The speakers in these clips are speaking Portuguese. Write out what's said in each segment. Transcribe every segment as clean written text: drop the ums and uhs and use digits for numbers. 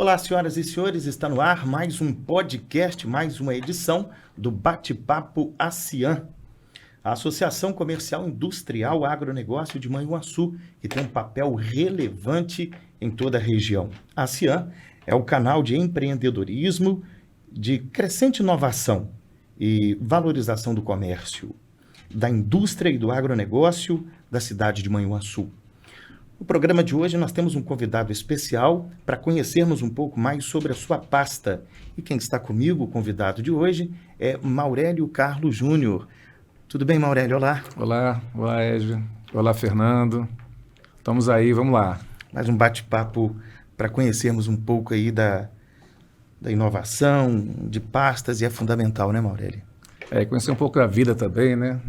Olá, senhoras e senhores, está no ar mais um podcast, mais uma edição do Bate-Papo ASEAN, a Associação Comercial Industrial Agronegócio de Manhuaçu, que tem um papel relevante em toda a região. A ASEAN é o canal de empreendedorismo, de crescente inovação e valorização do comércio, da indústria e do agronegócio da cidade de Manhuaçu. No programa de hoje nós temos um convidado especial para conhecermos um pouco mais sobre a sua pasta. E quem está comigo, o convidado de hoje, é Maurélio Carlos Júnior. Tudo bem, Maurélio? Olá. Olá, Edgar. Olá, Fernando. Estamos aí, vamos lá. Mais um bate-papo para conhecermos um pouco aí da inovação, de pastas, e é fundamental, né, Maurélio? Conhecer um pouco da vida também, né?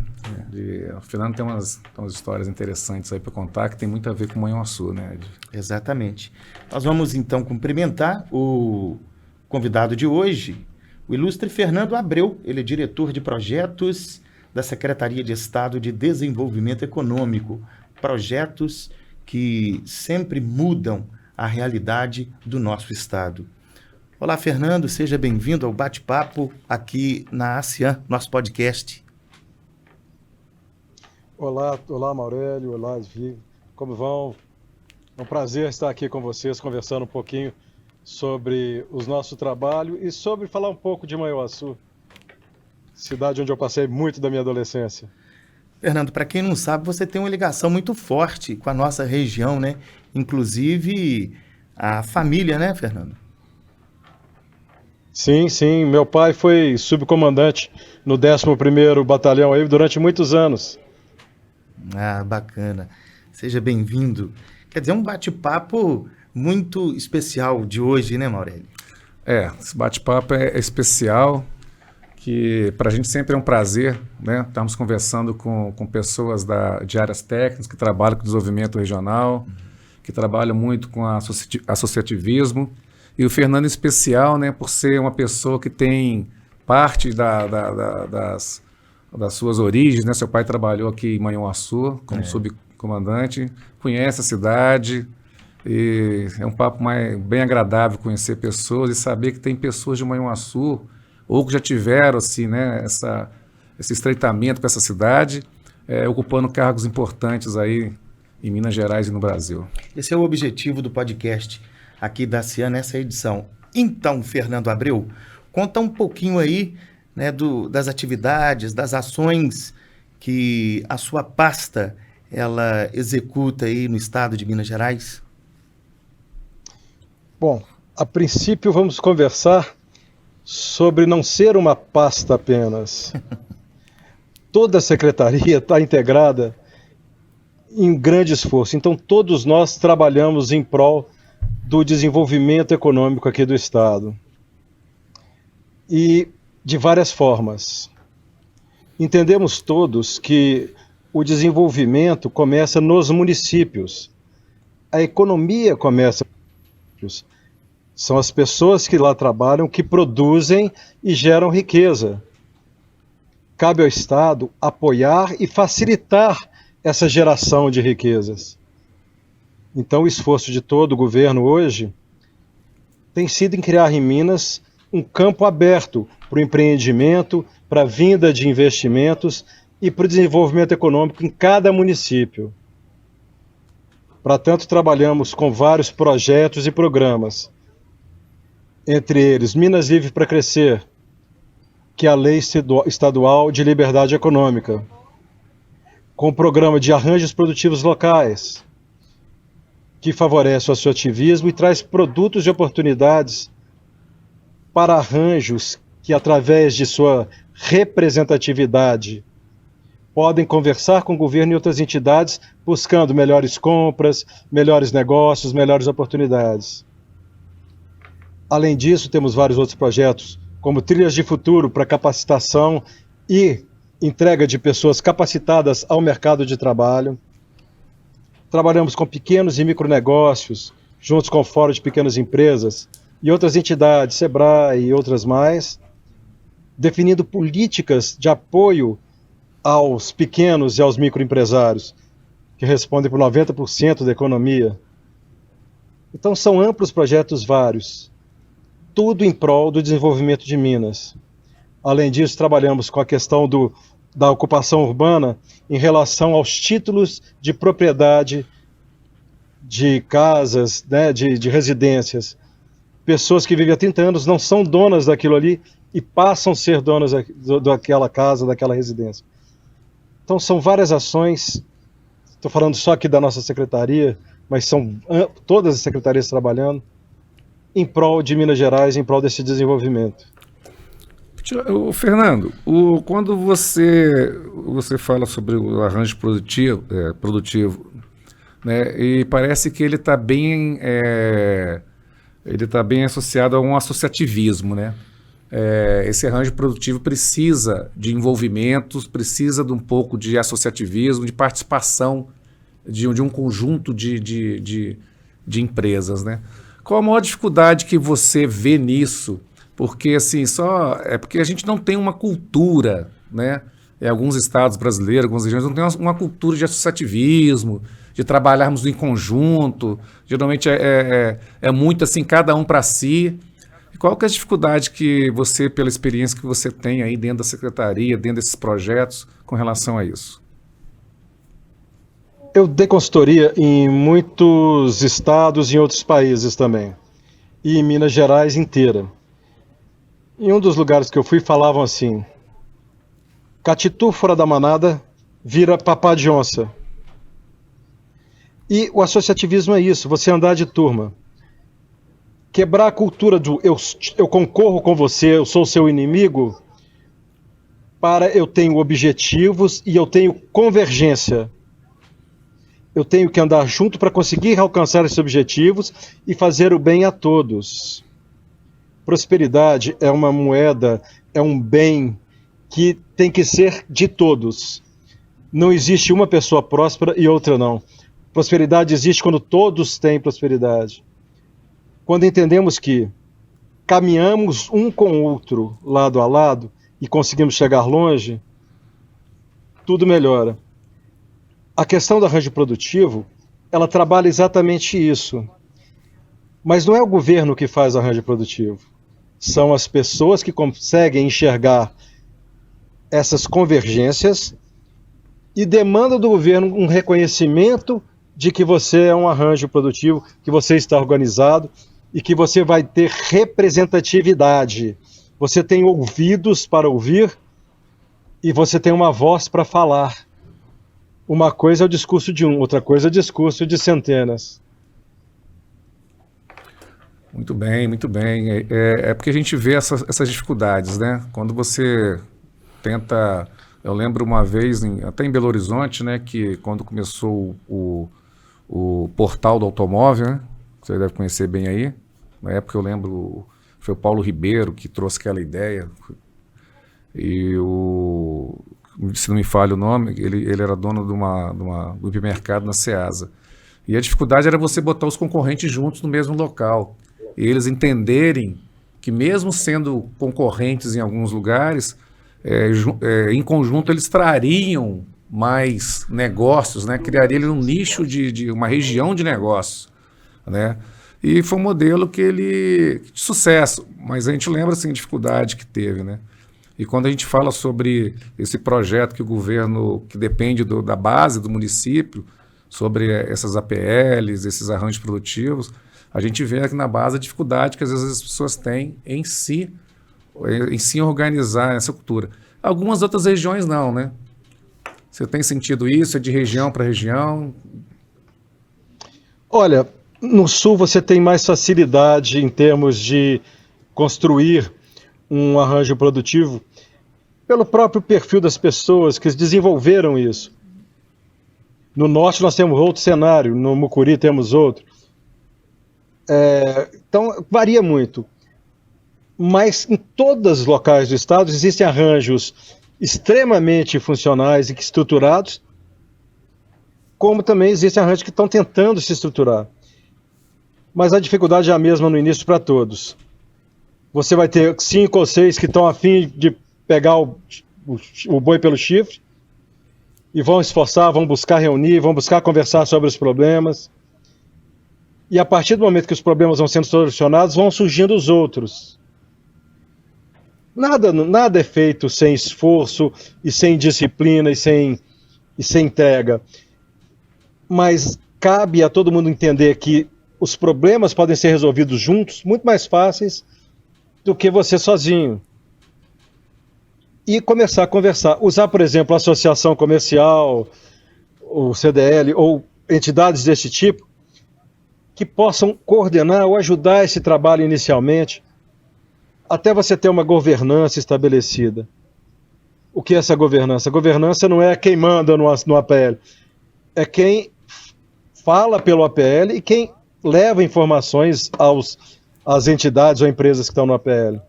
O Fernando tem umas histórias interessantes aí para contar que tem muito a ver com Manhuaçu, né, Ed? Exatamente. Nós vamos então cumprimentar o convidado de hoje, o ilustre Fernando Abreu. Ele é diretor de projetos da Secretaria de Estado de Desenvolvimento Econômico. Projetos que sempre mudam a realidade do nosso estado. Olá, Fernando, seja bem-vindo ao bate-papo aqui na ASEAN, nosso podcast. Olá, Maurélio, olá, Edvi, como vão? É um prazer estar aqui com vocês, conversando um pouquinho sobre o nosso trabalho e sobre falar um pouco de Manhuaçu, cidade onde eu passei muito da minha adolescência. Fernando, para quem não sabe, você tem uma ligação muito forte com a nossa região, né? Inclusive a família, né, Fernando? Sim, meu pai foi subcomandante no 11º Batalhão aí durante muitos anos. Ah, bacana. Seja bem-vindo. Quer dizer, um bate-papo muito especial de hoje, né, Maurélio? Esse bate-papo é especial, que para a gente sempre é um prazer, né? Estamos conversando com pessoas de áreas técnicas que trabalham com desenvolvimento regional, que trabalham muito com associativismo. E o Fernando em especial, né, por ser uma pessoa que tem parte das suas origens, né? Seu pai trabalhou aqui em Manhuaçu como subcomandante, conhece a cidade, e é um papo bem agradável conhecer pessoas e saber que tem pessoas de Manhuaçu, ou que já tiveram assim, né, esse estreitamento com essa cidade, ocupando cargos importantes aí em Minas Gerais e no Brasil. Esse é o objetivo do podcast aqui da ASEAN nessa edição. Então, Fernando Abreu, conta um pouquinho aí, né, das atividades, das ações que a sua pasta ela executa aí no estado de Minas Gerais. Bom, a princípio vamos conversar sobre não ser uma pasta apenas. Toda a secretaria está integrada em grande esforço, então todos nós trabalhamos em prol do desenvolvimento econômico aqui do estado. E de várias formas. Entendemos todos que o desenvolvimento começa nos municípios. A economia começa nos municípios. São as pessoas que lá trabalham que produzem e geram riqueza. Cabe ao Estado apoiar e facilitar essa geração de riquezas. Então, o esforço de todo o governo hoje tem sido em criar em Minas um campo aberto para o empreendimento, para a vinda de investimentos e para o desenvolvimento econômico em cada município. Para tanto, trabalhamos com vários projetos e programas, entre eles Minas Vive para Crescer, que é a Lei Estadual de Liberdade Econômica, com o Programa de Arranjos Produtivos Locais, que favorece o associativismo e traz produtos e oportunidades para arranjos que, através de sua representatividade, podem conversar com o governo e outras entidades, buscando melhores compras, melhores negócios, melhores oportunidades. Além disso, temos vários outros projetos, como Trilhas de Futuro para capacitação e entrega de pessoas capacitadas ao mercado de trabalho. Trabalhamos com pequenos e micronegócios, juntos com o Fórum de Pequenas Empresas e outras entidades, SEBRAE e outras mais, definindo políticas de apoio aos pequenos e aos microempresários, que respondem por 90% da economia. Então são amplos projetos vários, tudo em prol do desenvolvimento de Minas. Além disso, trabalhamos com a questão da ocupação urbana em relação aos títulos de propriedade de casas, né, de residências. Pessoas que vivem há 30 anos não são donas daquilo ali e passam a ser donas daquela casa, daquela residência. Então são várias ações, estou falando só aqui da nossa secretaria, mas são todas as secretarias trabalhando em prol de Minas Gerais, em prol desse desenvolvimento. Fernando, quando você fala sobre o arranjo produtivo, né, e parece que ele está bem associado a um associativismo, né? Esse arranjo produtivo precisa de envolvimentos, precisa de um pouco de associativismo, de participação de um conjunto de empresas, né? Qual a maior dificuldade que você vê nisso? Porque assim, porque a gente não tem uma cultura, né? Em alguns estados brasileiros, algumas regiões, não tem uma cultura de associativismo, de trabalharmos em conjunto. Geralmente é muito assim, cada um para si. E qual que é a dificuldade que você, pela experiência que você tem aí dentro da secretaria, dentro desses projetos, com relação a isso? Eu dei consultoria em muitos estados e em outros países também, e em Minas Gerais inteira. Em um dos lugares que eu fui, falavam assim: catitu fora da manada vira papá de onça. E o associativismo é isso, você andar de turma. Quebrar a cultura do eu concorro com você, eu sou seu inimigo, para eu tenho objetivos e eu tenho convergência. Eu tenho que andar junto para conseguir alcançar esses objetivos e fazer o bem a todos. Prosperidade é uma moeda, é um bem que tem que ser de todos. Não existe uma pessoa próspera e outra não. Prosperidade existe quando todos têm prosperidade. Quando entendemos que caminhamos um com o outro, lado a lado, e conseguimos chegar longe, tudo melhora. A questão do arranjo produtivo, ela trabalha exatamente isso. Mas não é o governo que faz o arranjo produtivo. São as pessoas que conseguem enxergar essas convergências e demandam do governo um reconhecimento de que você é um arranjo produtivo, que você está organizado e que você vai ter representatividade. Você tem ouvidos para ouvir e você tem uma voz para falar. Uma coisa é o discurso de um, outra coisa é o discurso de centenas. Muito bem, muito bem. É porque a gente vê essas dificuldades, né? Quando você tenta... Eu lembro uma vez, até em Belo Horizonte, né, que quando começou o portal do automóvel, né, você deve conhecer bem aí, na época eu lembro, foi o Paulo Ribeiro que trouxe aquela ideia, e se não me falha o nome, ele era dono do hipermercado na Ceasa. E a dificuldade era você botar os concorrentes juntos no mesmo local. E eles entenderem que mesmo sendo concorrentes em alguns lugares, em conjunto eles trariam mais negócios, né? Criaria um nicho de uma região de negócios, né? E foi um modelo de sucesso, mas a gente lembra assim, a dificuldade que teve, né? E quando a gente fala sobre esse projeto que o governo, que depende da base do município, sobre essas APLs, esses arranjos produtivos, a gente vê aqui na base a dificuldade que às vezes as pessoas têm em si organizar essa cultura. Algumas outras regiões não, né? Você tem sentido isso? É de região para região? Olha, no Sul você tem mais facilidade em termos de construir um arranjo produtivo pelo próprio perfil das pessoas que desenvolveram isso. No Norte nós temos outro cenário, no Mucuri temos outro. Então varia muito. Mas em todos os locais do estado existem arranjos extremamente funcionais e estruturados, como também existem arranjos que estão tentando se estruturar. Mas a dificuldade é a mesma no início para todos. Você vai ter 5 ou 6 que estão a fim de pegar o boi pelo chifre e vão esforçar, vão buscar reunir, vão buscar conversar sobre os problemas. E a partir do momento que os problemas vão sendo solucionados, vão surgindo os outros. Nada é feito sem esforço e sem disciplina e sem entrega. Mas cabe a todo mundo entender que os problemas podem ser resolvidos juntos, muito mais fáceis do que você sozinho. E começar a conversar. Usar, por exemplo, a associação comercial, o CDL, ou entidades desse tipo, que possam coordenar ou ajudar esse trabalho inicialmente, até você ter uma governança estabelecida. O que é essa governança? A governança não é quem manda no APL, é quem fala pelo APL e quem leva informações às entidades ou empresas que estão no APL.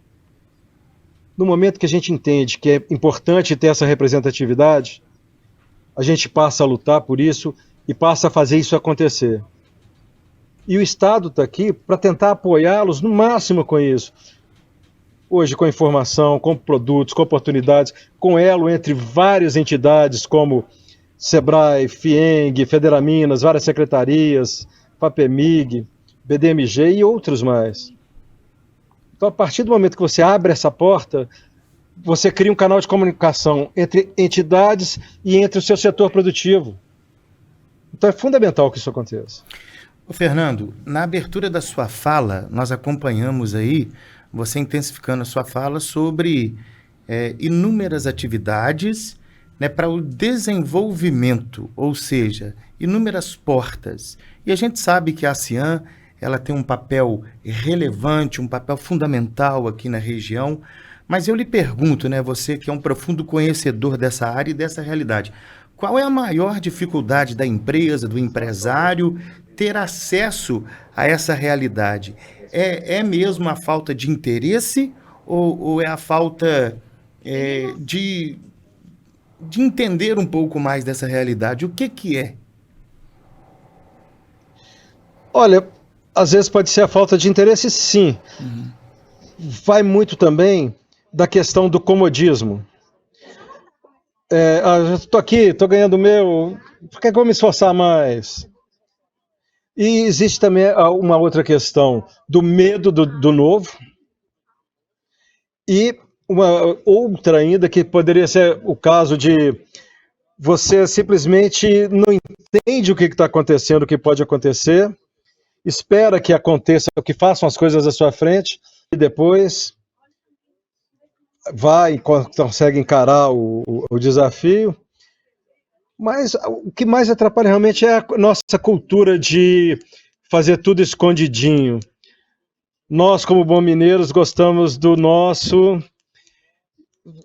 No momento que a gente entende que é importante ter essa representatividade, a gente passa a lutar por isso e passa a fazer isso acontecer. E o Estado está aqui para tentar apoiá-los no máximo com isso. Hoje, com informação, com produtos, com oportunidades, com elo entre várias entidades como SEBRAE, FIENG, Federaminas, várias secretarias, FAPEMIG, BDMG e outros mais. Então, a partir do momento que você abre essa porta, você cria um canal de comunicação entre entidades e entre o seu setor produtivo. Então, é fundamental que isso aconteça. Ô Fernando, na abertura da sua fala, nós acompanhamos aí você intensificando a sua fala sobre inúmeras atividades, né, para o desenvolvimento, ou seja, inúmeras portas. E a gente sabe que a ASEAN, ela tem um papel relevante, um papel fundamental aqui na região, mas eu lhe pergunto, né, você que é um profundo conhecedor dessa área e dessa realidade, qual é a maior dificuldade da empresa, do empresário, ter acesso a essa realidade? É mesmo a falta de interesse ou é a falta de entender um pouco mais dessa realidade? O que é? Olha, às vezes pode ser a falta de interesse, sim. Vai muito também da questão do comodismo. Estou aqui, estou ganhando o meu, por que eu vou me esforçar mais? E existe também uma outra questão do medo do novo e uma outra ainda que poderia ser o caso de você simplesmente não entende o que está acontecendo, o que pode acontecer, espera que aconteça, que façam as coisas à sua frente e depois vai e consegue encarar o desafio. Mas o que mais atrapalha realmente é a nossa cultura de fazer tudo escondidinho. Nós, como bons mineiros, gostamos do nosso.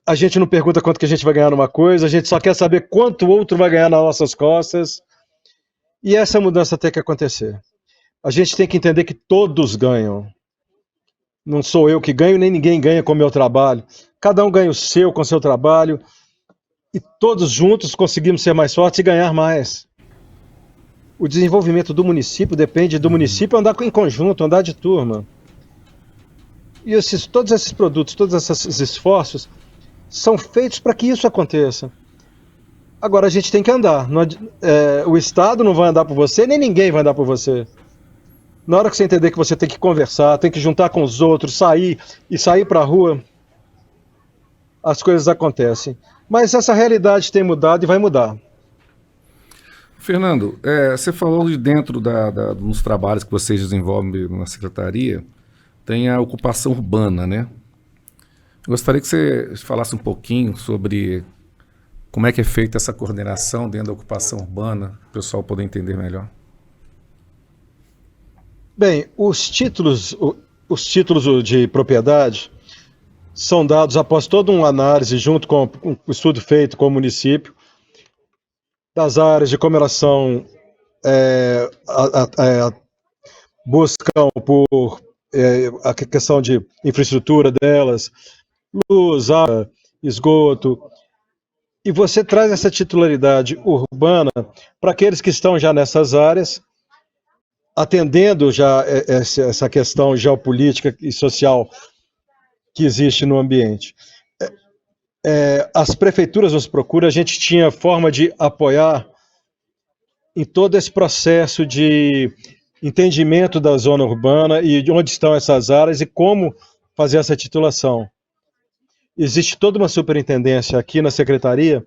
A gente não pergunta quanto que a gente vai ganhar numa coisa, a gente só quer saber quanto o outro vai ganhar nas nossas costas. E essa mudança tem que acontecer. A gente tem que entender que todos ganham. Não sou eu que ganho, nem ninguém ganha com o meu trabalho. Cada um ganha o seu com o seu trabalho. E todos juntos conseguimos ser mais fortes e ganhar mais. O desenvolvimento do município depende do município andar em conjunto, andar de turma. E todos esses produtos, todos esses esforços são feitos para que isso aconteça. Agora a gente tem que andar. O Estado não vai andar por você, nem ninguém vai andar por você. Na hora que você entender que você tem que conversar, tem que juntar com os outros, sair para a rua, as coisas acontecem. Mas essa realidade tem mudado e vai mudar. Fernando, você falou de dentro dos trabalhos que vocês desenvolvem na secretaria, tem a ocupação urbana, né? Eu gostaria que você falasse um pouquinho sobre como é que é feita essa coordenação dentro da ocupação urbana, para o pessoal poder entender melhor. Bem, os títulos de propriedade são dados após toda uma análise, junto com o estudo feito com o município, das áreas de como elas são, buscam por a questão de infraestrutura delas, luz, água, esgoto, e você traz essa titularidade urbana para aqueles que estão já nessas áreas, atendendo já essa questão geopolítica e social que existe no ambiente. As prefeituras nos procuram, a gente tinha forma de apoiar em todo esse processo de entendimento da zona urbana e de onde estão essas áreas e como fazer essa titulação. Existe toda uma superintendência aqui na secretaria,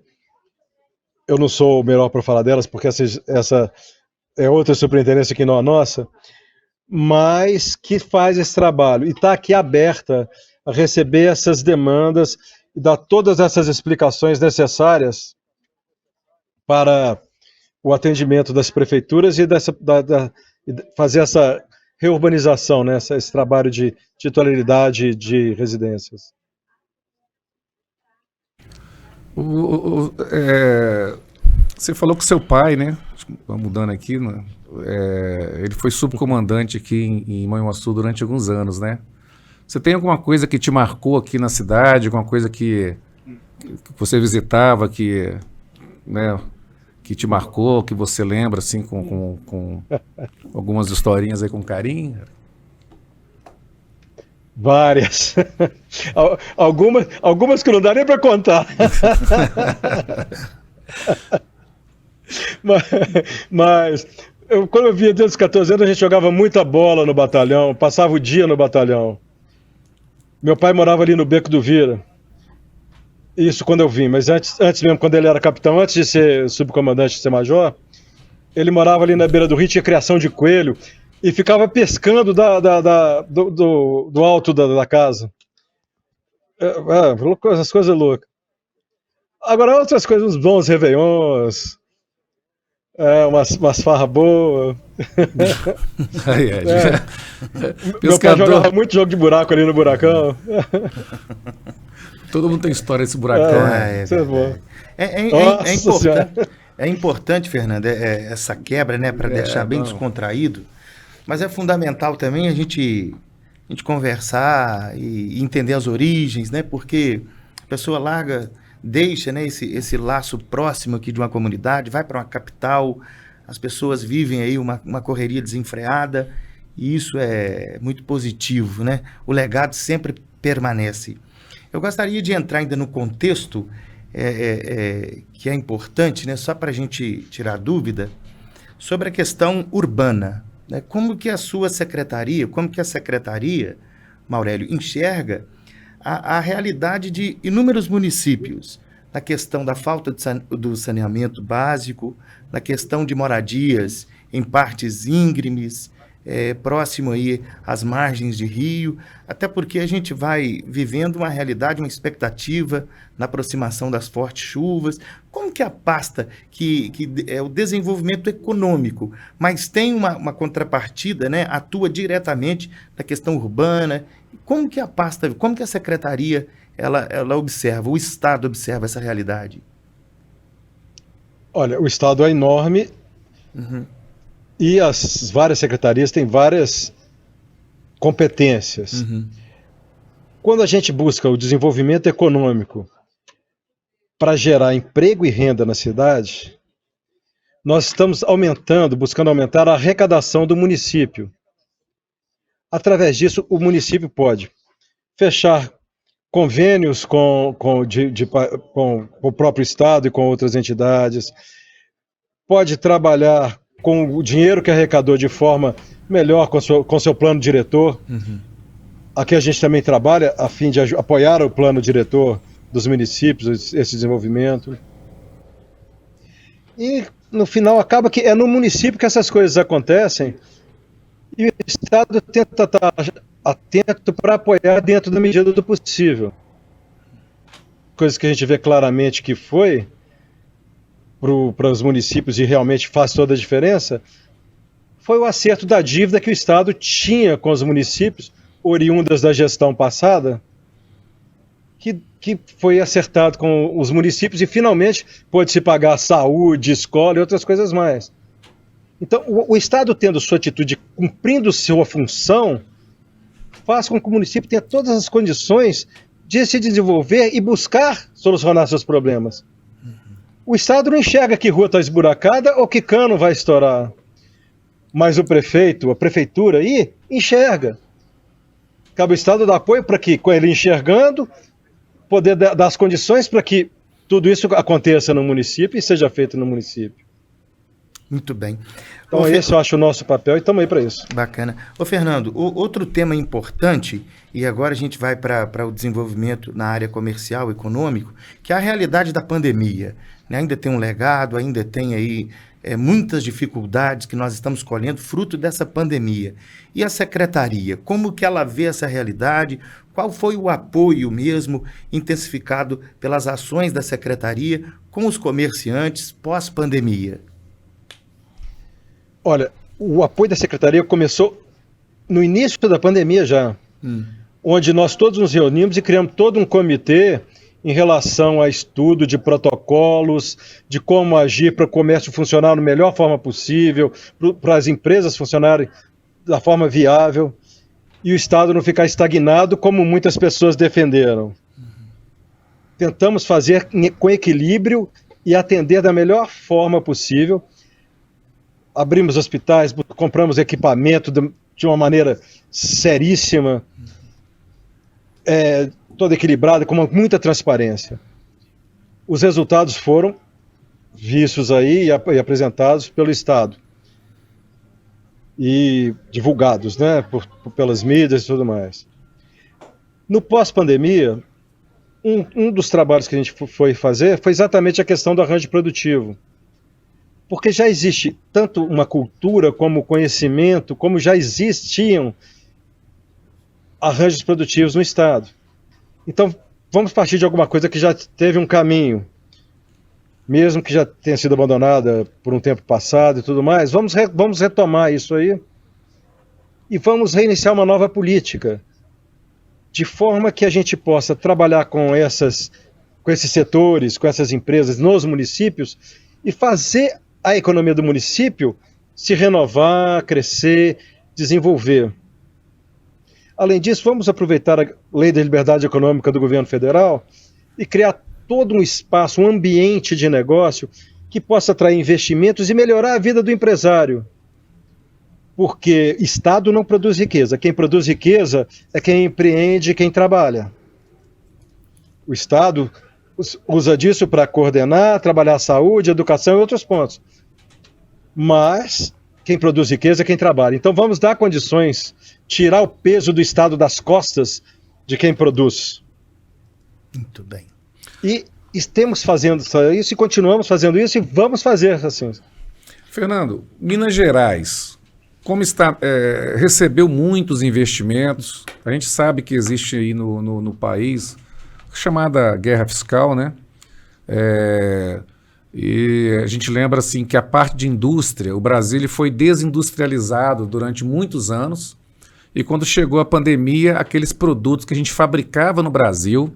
eu não sou o melhor para falar delas, porque essa é outra superintendência que não a nossa, mas que faz esse trabalho e está aqui aberta a receber essas demandas e dar todas essas explicações necessárias para o atendimento das prefeituras e fazer essa reurbanização, né, esse trabalho de titularidade de residências. Você falou que seu pai, né? Mudando aqui, né? Ele foi subcomandante aqui em Manhuaçu durante alguns anos, né? Você tem alguma coisa que te marcou aqui na cidade, alguma coisa que você visitava, né, que te marcou, que você lembra assim com algumas historinhas aí com carinho? Várias. Algumas que não dá nem para contar. Mas quando eu via desde os 14 anos, a gente jogava muita bola no batalhão, passava o dia no batalhão. Meu pai morava ali no Beco do Vira. Isso quando eu vim, mas antes mesmo, quando ele era capitão, antes de ser subcomandante, de ser major, ele morava ali na beira do rio, tinha criação de coelho, e ficava pescando do alto da casa. Essas coisas loucas. Agora, outras coisas, uns bons réveillons, umas farras boas. Meu pai jogava muito jogo de buraco ali no buracão. Todo mundo tem história desse buracão. É importante, Fernando, essa quebra, né, para deixar bem descontraído. Mas é fundamental também a gente conversar e entender as origens, né? Porque a pessoa deixa, né, esse laço próximo aqui de uma comunidade, vai para uma capital, as pessoas vivem aí uma correria desenfreada, e isso é muito positivo, né? O legado sempre permanece. Eu gostaria de entrar ainda no contexto que é importante, né, só para a gente tirar dúvida, sobre a questão urbana. Né? Como que a secretaria, Maurélio, enxerga a realidade de inúmeros municípios, na questão da falta do saneamento básico, na questão de moradias em partes íngremes, próximo aí às margens de rio, até porque a gente vai vivendo uma realidade, uma expectativa na aproximação das fortes chuvas. Como que a pasta, que é o desenvolvimento econômico, mas tem uma contrapartida, né, atua diretamente na questão urbana, como que a secretaria, ela observa, o Estado observa essa realidade? Olha, o Estado é enorme. Uhum. E as várias secretarias têm várias competências. Uhum. Quando a gente busca o desenvolvimento econômico para gerar emprego e renda na cidade, nós estamos buscando aumentar a arrecadação do município. Através disso, o município pode fechar convênios com o próprio Estado e com outras entidades, pode trabalhar com o dinheiro que arrecadou de forma melhor com seu plano diretor. Uhum. Aqui a gente também trabalha a fim de apoiar o plano diretor dos municípios, esse desenvolvimento. E no final acaba que é no município que essas coisas acontecem e o Estado tenta estar atento para apoiar dentro da medida do possível. Coisa que a gente vê claramente que foi para os municípios e realmente faz toda a diferença, foi o acerto da dívida que o Estado tinha com os municípios, oriundas da gestão passada, que foi acertado com os municípios e finalmente pôde-se pagar saúde, escola e outras coisas mais. Então, o Estado tendo sua atitude, cumprindo sua função, faz com que o município tenha todas as condições de se desenvolver e buscar solucionar seus problemas. O Estado não enxerga que rua está esburacada ou que cano vai estourar. Mas o prefeito, a prefeitura aí, enxerga. Cabe ao Estado dar apoio para que, com ele enxergando, poder dar as condições para que tudo isso aconteça no município e seja feito no município. Muito bem. Então, esse eu acho o nosso papel e estamos aí para isso. Bacana. Ô, Fernando, outro tema importante, e agora a gente vai para o desenvolvimento na área comercial, econômico, que é a realidade da pandemia. Né? Ainda tem um legado, ainda tem aí muitas dificuldades que nós estamos colhendo fruto dessa pandemia. E a secretaria, como que ela vê essa realidade? Qual foi o apoio mesmo intensificado pelas ações da secretaria com os comerciantes pós-pandemia? Olha, o apoio da secretaria começou no início da pandemia já, onde nós todos nos reunimos e criamos todo um comitê em relação a estudo de protocolos, de como agir para o comércio funcionar da melhor forma possível, para as empresas funcionarem da forma viável e o Estado não ficar estagnado como muitas pessoas defenderam. Tentamos fazer com equilíbrio e atender da melhor forma possível. Abrimos hospitais, compramos equipamento de uma maneira seríssima, toda equilibrada, com muita transparência. Os resultados foram vistos aí e apresentados pelo Estado. E divulgados, né, pelas mídias e tudo mais. No pós-pandemia, um dos trabalhos que a gente foi fazer foi exatamente a questão do arranjo produtivo. Porque já existe tanto uma cultura como conhecimento, como já existiam arranjos produtivos no Estado. Então, vamos partir de alguma coisa que já teve um caminho, mesmo que já tenha sido abandonada por um tempo passado e tudo mais, vamos retomar isso aí e vamos reiniciar uma nova política, de forma que a gente possa trabalhar com esses setores, com essas empresas nos municípios e fazer a economia do município se renovar, crescer, desenvolver. Além disso, vamos aproveitar a Lei da Liberdade Econômica do Governo Federal e criar todo um espaço, um ambiente de negócio que possa atrair investimentos e melhorar a vida do empresário. Porque Estado não produz riqueza. Quem produz riqueza é quem empreende, quem trabalha. O Estado usa disso para coordenar, trabalhar a saúde, a educação e outros pontos. Mas quem produz riqueza é quem trabalha. Então vamos dar condições, tirar o peso do Estado das costas de quem produz. Muito bem. E estamos fazendo isso e continuamos fazendo isso e vamos fazer assim. Fernando, Minas Gerais, como está, recebeu muitos investimentos. A gente sabe que existe aí no país chamada guerra fiscal, né? E a gente lembra assim que a parte de indústria, o Brasil ele foi desindustrializado durante muitos anos e quando chegou a pandemia, aqueles produtos que a gente fabricava no Brasil,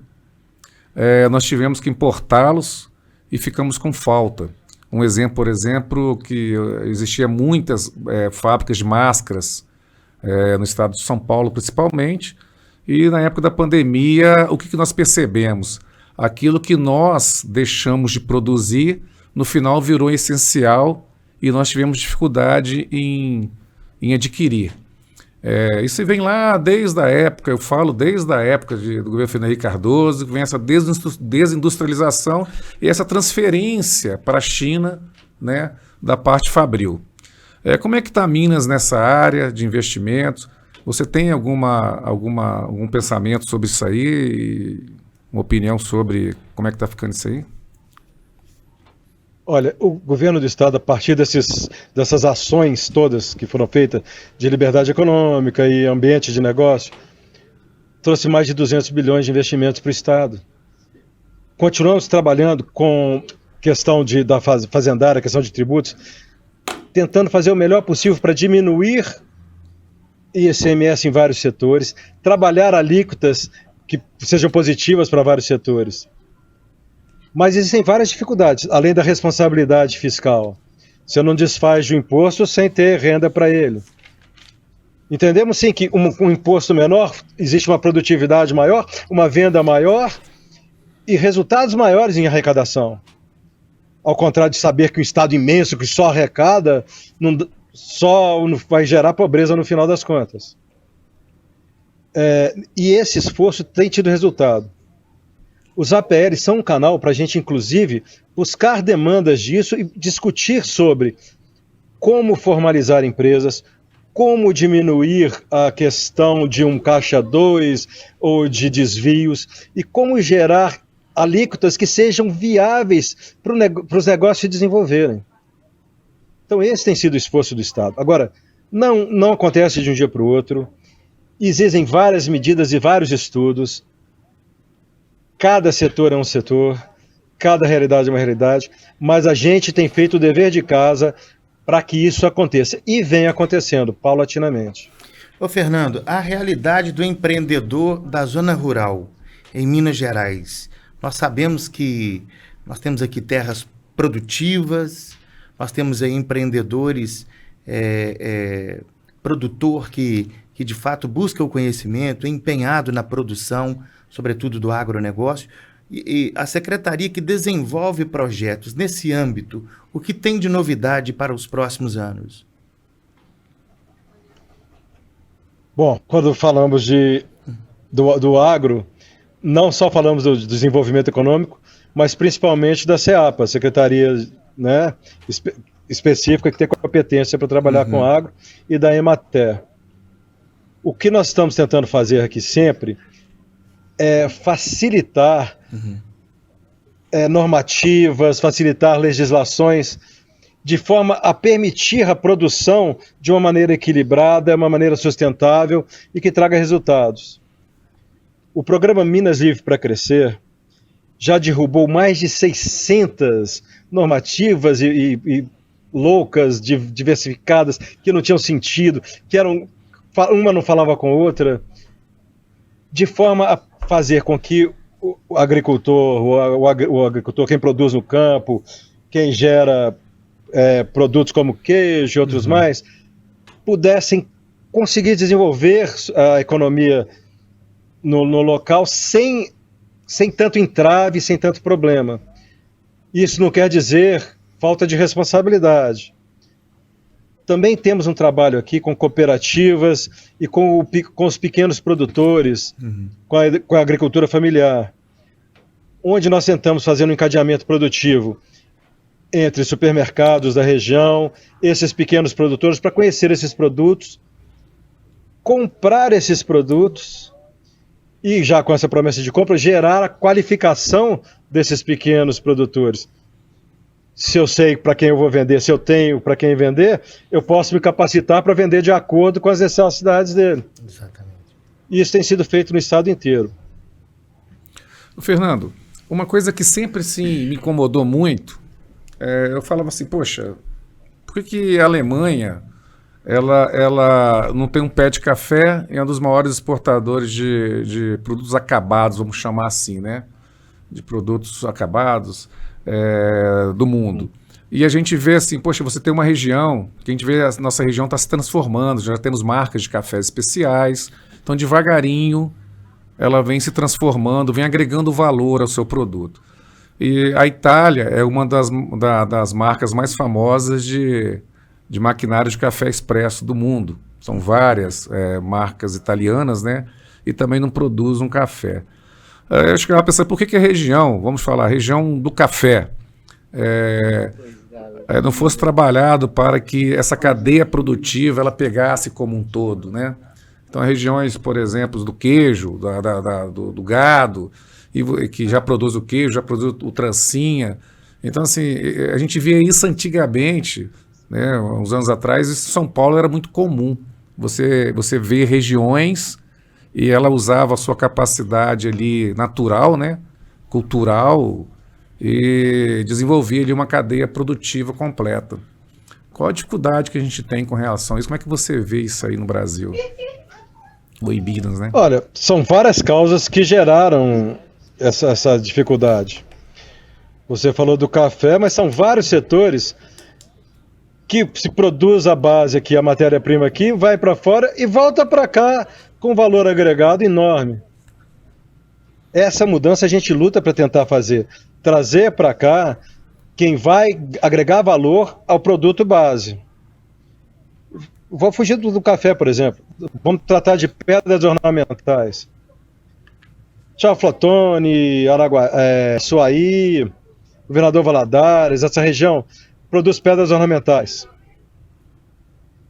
nós tivemos que importá-los e ficamos com falta. Um exemplo, por exemplo, que existia muitas fábricas de máscaras no estado de São Paulo principalmente, e na época da pandemia, o que nós percebemos? Aquilo que nós deixamos de produzir, no final virou essencial e nós tivemos dificuldade em adquirir. Isso vem lá desde a época, eu falo desde a época do governo Fernando Henrique Cardoso, que vem essa desindustrialização e essa transferência para a China, né, da parte fabril. Como é que está Minas nessa área de investimentos? Você tem algum pensamento sobre isso aí? Uma opinião sobre como é que está ficando isso aí? Olha, o governo do Estado, a partir dessas ações todas que foram feitas de liberdade econômica e ambiente de negócio, trouxe mais de 200 bilhões de investimentos para o Estado. Continuamos trabalhando com questão da fazendária, questão de tributos, tentando fazer o melhor possível para diminuir ICMS em vários setores, trabalhar alíquotas que sejam positivas para vários setores. Mas existem várias dificuldades, além da responsabilidade fiscal. Você não desfaz o imposto sem ter renda para ele. Entendemos sim que um imposto menor, existe uma produtividade maior, uma venda maior e resultados maiores em arrecadação. Ao contrário de saber que um Estado imenso que só arrecada, só vai gerar pobreza no final das contas. E esse esforço tem tido resultado. Os APLs são um canal para a gente, inclusive, buscar demandas disso e discutir sobre como formalizar empresas, como diminuir a questão de um caixa 2 ou de desvios e como gerar alíquotas que sejam viáveis para os negócios se desenvolverem. Então esse tem sido o esforço do Estado. Agora, não acontece de um dia para o outro, existem várias medidas e vários estudos, cada setor é um setor, cada realidade é uma realidade, mas a gente tem feito o dever de casa para que isso aconteça, e vem acontecendo paulatinamente. Ô Fernando, a realidade do empreendedor da zona rural em Minas Gerais, nós sabemos que nós temos aqui terras produtivas, nós temos aí empreendedores, produtor que de fato busca o conhecimento, empenhado na produção, sobretudo do agronegócio, e a secretaria que desenvolve projetos nesse âmbito, o que tem de novidade para os próximos anos? Bom, quando falamos do agro, não só falamos do desenvolvimento econômico, mas principalmente da SEAPA, Secretaria, né, específica que tem competência para trabalhar com agro, e da Emater. O que nós estamos tentando fazer aqui sempre é facilitar normativas, facilitar legislações, de forma a permitir a produção de uma maneira equilibrada, uma maneira sustentável e que traga resultados. O programa Minas Livre para Crescer já derrubou mais de 600 normativas e loucas, diversificadas, que não tinham sentido, que uma não falava com a outra, de forma a fazer com que o agricultor, o agricultor, quem produz no campo, quem gera produtos como queijo e outros mais, pudessem conseguir desenvolver a economia no local sem tanto entrave, sem tanto problema. Isso não quer dizer falta de responsabilidade. Também temos um trabalho aqui com cooperativas e com os pequenos produtores, com a agricultura familiar, onde nós tentamos fazer um encadeamento produtivo entre supermercados da região, esses pequenos produtores, para conhecer esses produtos, comprar esses produtos e, já com essa promessa de compra, gerar a qualificação desses pequenos produtores. Se eu sei para quem eu vou vender, se eu tenho para quem vender, eu posso me capacitar para vender de acordo com as necessidades dele. Exatamente. E isso tem sido feito no estado inteiro. Fernando, uma coisa que sempre me incomodou muito, eu falava assim, poxa, por que a Alemanha ela não tem um pé de café e é um dos maiores exportadores de produtos acabados, vamos chamar assim, né? De produtos acabados do mundo. E a gente vê assim, poxa, você tem uma região, que a gente vê a nossa região está se transformando, já temos marcas de cafés especiais, então devagarinho ela vem se transformando, vem agregando valor ao seu produto. E a Itália é uma das marcas mais famosas de maquinário de café expresso do mundo. São várias marcas italianas, né? E também não produzem um café. Eu acho que ela pensa, por que a região, vamos falar, a região do café, não fosse trabalhado para que essa cadeia produtiva ela pegasse como um todo, né? Então, as regiões, por exemplo, do queijo, do gado, que já produz o queijo, já produz o trancinha. Então, assim, a gente via isso antigamente, né, uns anos atrás, isso em São Paulo era muito comum. Você vê regiões e ela usava a sua capacidade ali natural, né, cultural, e desenvolvia ali uma cadeia produtiva completa. Qual a dificuldade que a gente tem com relação a isso? Como é que você vê isso aí no Brasil? O Ibidas, né? Olha, são várias causas que geraram essa dificuldade. Você falou do café, mas são vários setores que se produz a base aqui, a matéria-prima aqui, vai para fora e volta para cá com valor agregado enorme. Essa mudança a gente luta para tentar fazer, trazer para cá quem vai agregar valor ao produto base. Vou fugir do café, por exemplo. Vamos tratar de pedras ornamentais. Chaflotone, Suaí, Governador Valadares, essa região produz pedras ornamentais.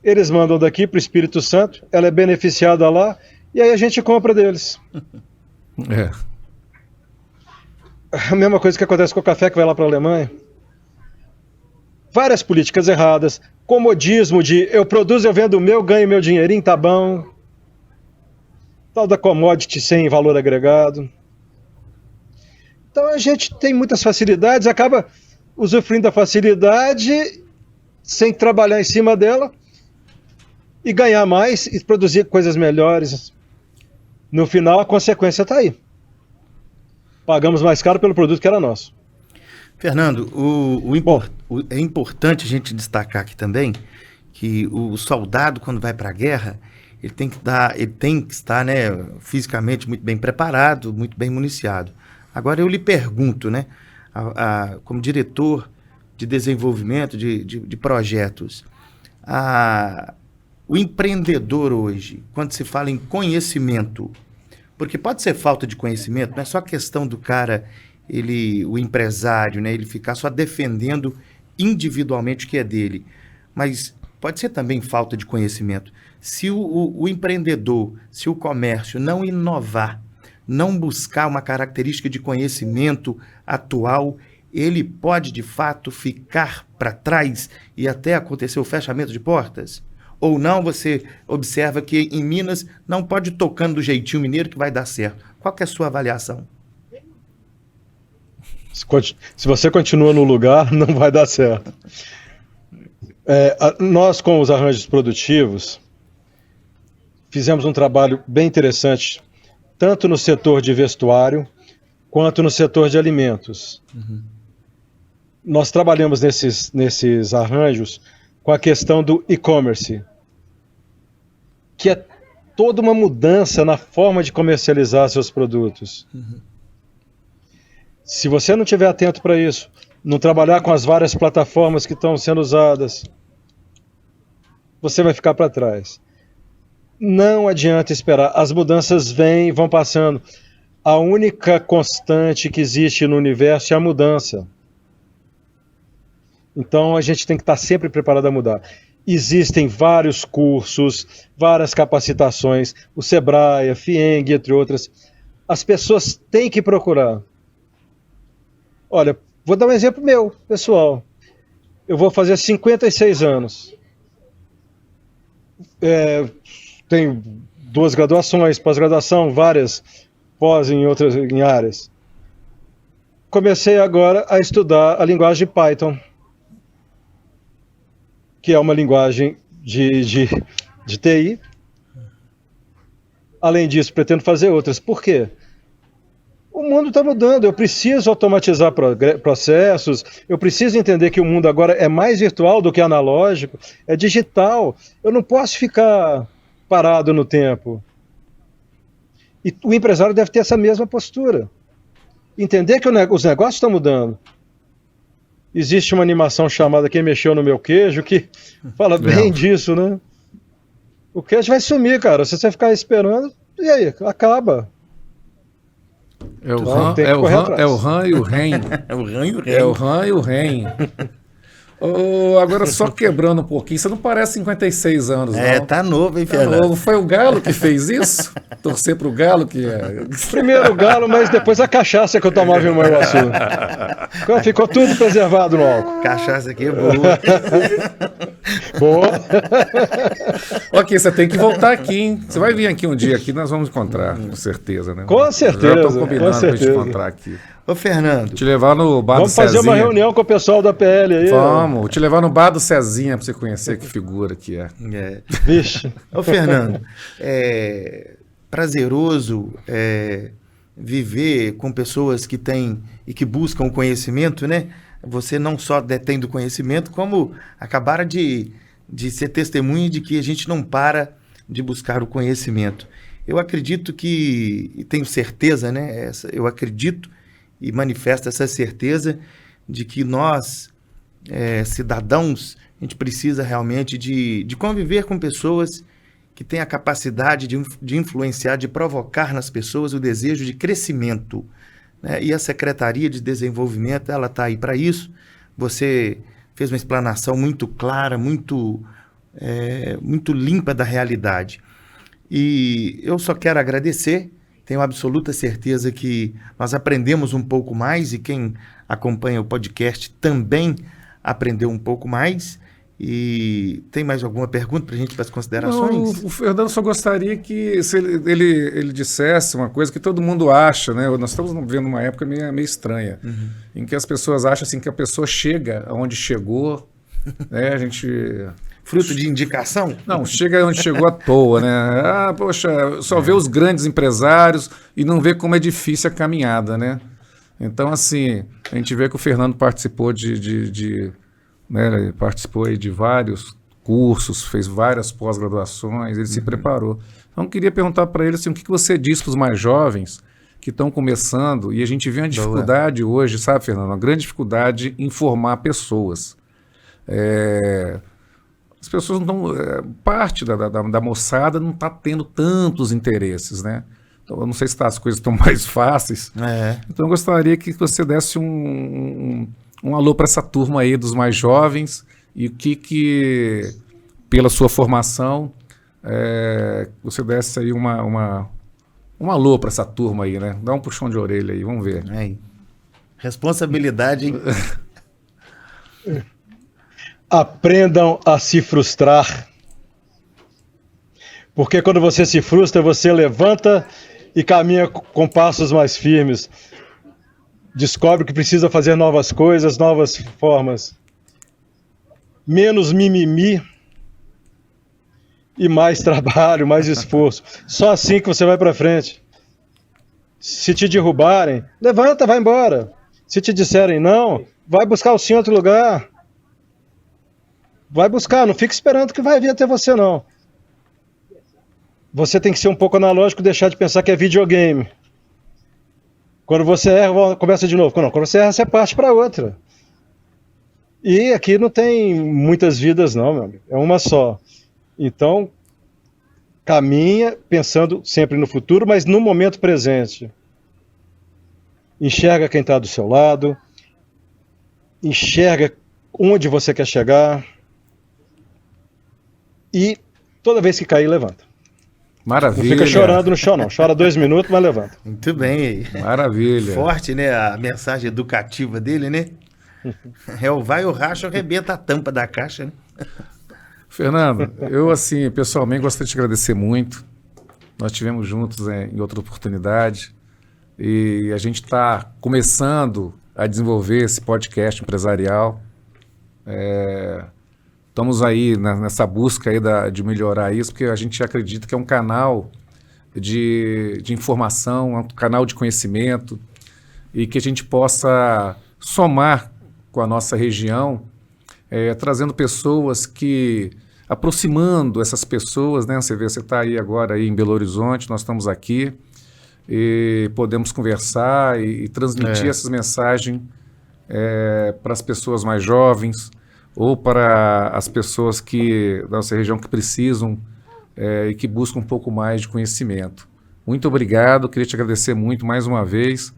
eles mandam daqui para o Espírito Santo, ela é beneficiada lá, e aí a gente compra deles. É. A mesma coisa que acontece com o café que vai lá para a Alemanha. Várias políticas erradas, comodismo de eu produzo, eu vendo o meu, ganho meu dinheirinho, tá bom. Tal da commodity sem valor agregado. Então a gente tem muitas facilidades, acaba usufruindo da facilidade sem trabalhar em cima dela e ganhar mais e produzir coisas melhores. No final, a consequência está aí. Pagamos mais caro pelo produto que era nosso. Fernando, é importante a gente destacar aqui também que o soldado, quando vai para a guerra, ele tem que estar, né, fisicamente muito bem preparado, muito bem municiado. Agora eu lhe pergunto, né, como diretor de desenvolvimento de projetos, o empreendedor hoje, quando se fala em conhecimento, porque pode ser falta de conhecimento, não é só questão do cara, o empresário, né, ele ficar só defendendo individualmente o que é dele, mas pode ser também falta de conhecimento. Se o empreendedor, se o comércio não inovar, não buscar uma característica de conhecimento atual, ele pode, de fato, ficar para trás e até acontecer o fechamento de portas? Ou não, você observa que em Minas não pode ir tocando do jeitinho mineiro que vai dar certo. Qual que é a sua avaliação? Se você continua no lugar, não vai dar certo. Nós, com os arranjos produtivos, fizemos um trabalho bem interessante, tanto no setor de vestuário, quanto no setor de alimentos. Uhum. Nós trabalhamos nesses arranjos com a questão do e-commerce, que é toda uma mudança na forma de comercializar seus produtos. Uhum. Se você não estiver atento para isso, não trabalhar com as várias plataformas que estão sendo usadas, você vai ficar para trás. Não adianta esperar. As mudanças vêm e vão passando. A única constante que existe no universo é a mudança. Então a gente tem que estar sempre preparado a mudar. Existem vários cursos, várias capacitações, o Sebrae, a FIENG, entre outras. As pessoas têm que procurar. Olha, vou dar um exemplo meu, pessoal. Eu vou fazer 56 anos. Tenho 2 graduações, pós-graduação, várias pós em áreas. Comecei agora a estudar a linguagem Python, que é uma linguagem de TI. Além disso, pretendo fazer outras. Por quê? O mundo está mudando, eu preciso automatizar processos, eu preciso entender que o mundo agora é mais virtual do que analógico, é digital. Eu não posso ficar parado no tempo. E o empresário deve ter essa mesma postura. Entender que os negócios estão mudando. Existe uma animação chamada Quem Mexeu no Meu Queijo, que fala bem disso, né? O queijo vai sumir, cara. Se você ficar esperando, e aí? Acaba. É o rã e o rem. É o rã e o rem. É o rã e o rem. Agora, só quebrando um pouquinho, você não parece 56 anos, não. Tá novo, hein, Tá Fernando? novo. Foi o Galo que fez isso? Torcer pro Galo que é... Primeiro o Galo, mas depois a cachaça que eu tomava em Manhuaçu. Ficou tudo preservado no álcool. Cachaça aqui é boa. Boa. Ok, você tem que voltar aqui, hein? Você vai vir aqui um dia aqui, nós vamos encontrar, com certeza, né? Com certeza. Já estou combinando pra gente encontrar aqui. Ô, Fernando. Te levar no bar do Cezinha. Vamos fazer uma reunião com o pessoal da PL aí. Vamos, te levar no bar do Cezinha pra você conhecer que figura que é. Vixe. Ô, Fernando, é prazeroso viver com pessoas que têm e que buscam o conhecimento, né? Você não só detém do conhecimento, como acabaram de ser testemunha de que a gente não para de buscar o conhecimento. Eu acredito que, e tenho certeza, né? Eu acredito e manifesto essa certeza de que nós, cidadãos, a gente precisa realmente de conviver com pessoas que têm a capacidade de influenciar, de provocar nas pessoas o desejo de crescimento, né? E a Secretaria de Desenvolvimento, ela está aí para isso. Você fez uma explanação muito clara, muito muito limpa da realidade. E eu só quero agradecer, tenho absoluta certeza que nós aprendemos um pouco mais e quem acompanha o podcast também aprendeu um pouco mais. E tem mais alguma pergunta para a gente para as considerações? Não, o Fernando só gostaria que se ele dissesse uma coisa que todo mundo acha, né? Nós estamos vivendo uma época meio estranha, em que as pessoas acham assim, que a pessoa chega aonde chegou, né? A gente... Fruto de indicação? Não, chega onde chegou à toa, né? Ah, poxa, só vê os grandes empresários e não vê como é difícil a caminhada, né? Então, assim, a gente vê que o Fernando participou né, ele participou aí de vários cursos, fez várias pós-graduações, ele se preparou. Então, eu queria perguntar para ele assim, o que você diz para os mais jovens que estão começando, e a gente vê uma dificuldade hoje, sabe, Fernando? Uma grande dificuldade em formar pessoas. As pessoas não estão... parte da moçada não está tendo tantos interesses, né? Então, eu não sei se as coisas estão mais fáceis. Então, eu gostaria que você desse um alô para essa turma aí dos mais jovens e o que pela sua formação, você desse aí um alô para essa turma aí, né? Dá um puxão de orelha aí, vamos ver. Responsabilidade, hein? Aprendam a se frustrar. Porque quando você se frustra, você levanta e caminha com passos mais firmes. Descobre que precisa fazer novas coisas, novas formas. Menos mimimi e mais trabalho, mais esforço. Só assim que você vai para frente. Se te derrubarem, levanta, vai embora. Se te disserem não, vai buscar o sim em outro lugar. Vai buscar, não fica esperando que vai vir até você, não. Você tem que ser um pouco analógico e deixar de pensar que é videogame. Quando você erra, começa de novo. Não, quando você erra, você parte para outra. E aqui não tem muitas vidas, não, meu amigo. É uma só. Então, caminha pensando sempre no futuro, mas no momento presente. Enxerga quem está do seu lado. Enxerga onde você quer chegar. E toda vez que cair, levanta. Maravilha. Não fica chorando no chão, não. Chora 2 minutos, mas levanta. Muito bem. Maravilha. Forte, né? A mensagem educativa dele, né? Vai o racha, arrebenta a tampa da caixa, né? Fernando, eu, assim, pessoalmente gostaria de te agradecer muito. Nós estivemos juntos em outra oportunidade e a gente está começando a desenvolver esse podcast empresarial. Estamos aí nessa busca aí de melhorar isso, porque a gente acredita que é um canal de informação, é um canal de conhecimento e que a gente possa somar com a nossa região, trazendo pessoas aproximando essas pessoas, né? Você está aí agora aí em Belo Horizonte, nós estamos aqui e podemos conversar e transmitir essas mensagens para as pessoas mais jovens, ou para as pessoas da nossa região que precisam e que buscam um pouco mais de conhecimento. Muito obrigado, queria te agradecer muito mais uma vez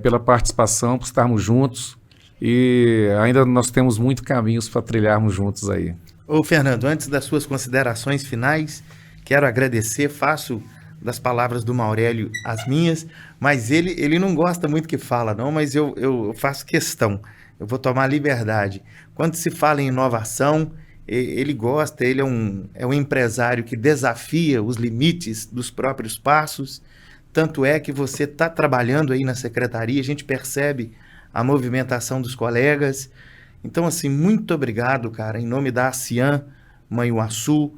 pela participação, por estarmos juntos e ainda nós temos muito caminhos para trilharmos juntos aí. Ô Fernando, antes das suas considerações finais, quero agradecer, faço das palavras do Maurélio as minhas, mas ele não gosta muito que fala não, mas eu faço questão. Eu vou tomar liberdade. Quando se fala em inovação, ele gosta, ele é um empresário que desafia os limites dos próprios passos. Tanto é que você está trabalhando aí na secretaria, a gente percebe a movimentação dos colegas. Então, assim, muito obrigado, cara, em nome da ASEAN, Manhuaçu,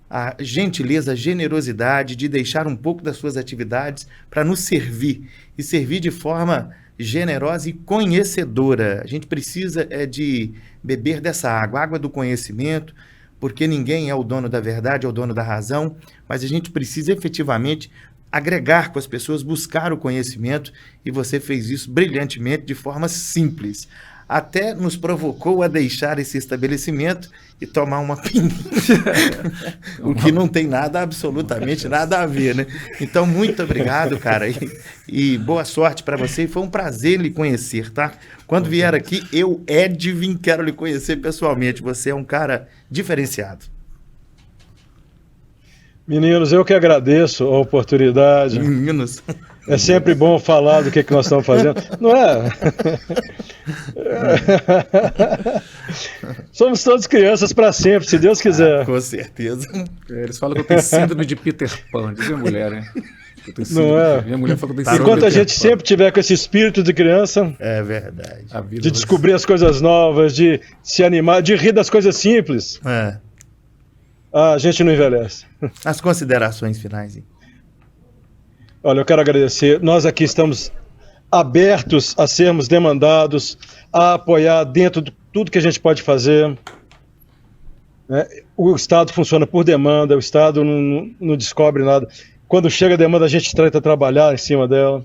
a gentileza, a generosidade de deixar um pouco das suas atividades para nos servir, e servir de forma generosa e conhecedora. A gente precisa de beber dessa água do conhecimento, porque ninguém é o dono da verdade, é o dono da razão, mas a gente precisa efetivamente agregar com as pessoas, buscar o conhecimento, e você fez isso brilhantemente, de forma simples. Até nos provocou a deixar esse estabelecimento e tomar uma pinga. O que não tem absolutamente nada a ver, né? Então, muito obrigado, cara. E boa sorte para você. E foi um prazer lhe conhecer, tá? Quando vier aqui, eu, Edvin, quero lhe conhecer pessoalmente. Você é um cara diferenciado. Meninos, eu que agradeço a oportunidade. Meninos. É sempre bom falar do que nós estamos fazendo. Não é? Somos todos crianças para sempre, se Deus quiser. Com certeza. Eles falam que eu tenho síndrome de Peter Pan, diz minha mulher, né? Não é? Minha mulher fala que eu tenho Enquanto a gente Peter Pan. sempre tiver com esse espírito de criança, É verdade. A vida de vai- descobrir as coisas novas, de se animar, de rir das coisas simples, É. a gente não envelhece. As considerações finais. Hein? Olha, eu quero agradecer. Nós aqui estamos abertos a sermos demandados, a apoiar dentro de tudo que a gente pode fazer. Né? O Estado funciona por demanda, o Estado não descobre nada. Quando chega a demanda, a gente tenta trabalhar em cima dela.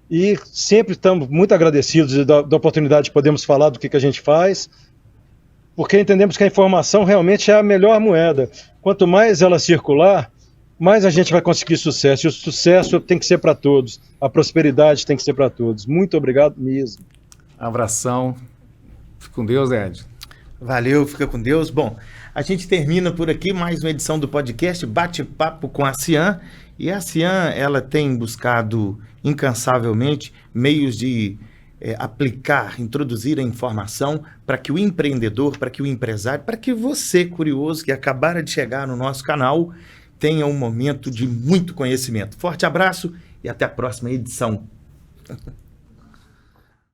E sempre estamos muito agradecidos da oportunidade de podermos falar do que a gente faz, porque entendemos que a informação realmente é a melhor moeda. Quanto mais ela circular, mais a gente vai conseguir sucesso. E o sucesso tem que ser para todos. A prosperidade tem que ser para todos. Muito obrigado mesmo. Abração. Fique com Deus, Ed. Valeu, fica com Deus. Bom, a gente termina por aqui mais uma edição do podcast Bate-Papo com a Cian. E a Cian, ela tem buscado incansavelmente meios de aplicar, introduzir a informação para que o empreendedor, para que o empresário, para que você, curioso, que acabara de chegar no nosso canal, tenha um momento de muito conhecimento. Forte abraço e até a próxima edição.